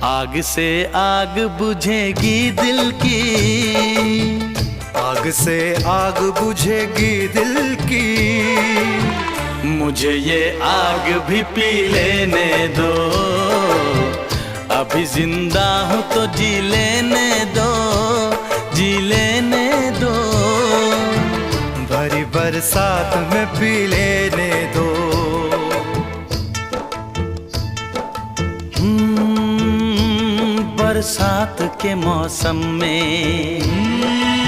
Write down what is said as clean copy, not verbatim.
आग से आग बुझेगी दिल की, आग से आग बुझेगी दिल की। मुझे ये आग भी पी लेने दो, अभी जिंदा हूँ तो जी लेने दो, जी लेने दो। भरी बरसात में पी लेने दो। बरसात के मौसम में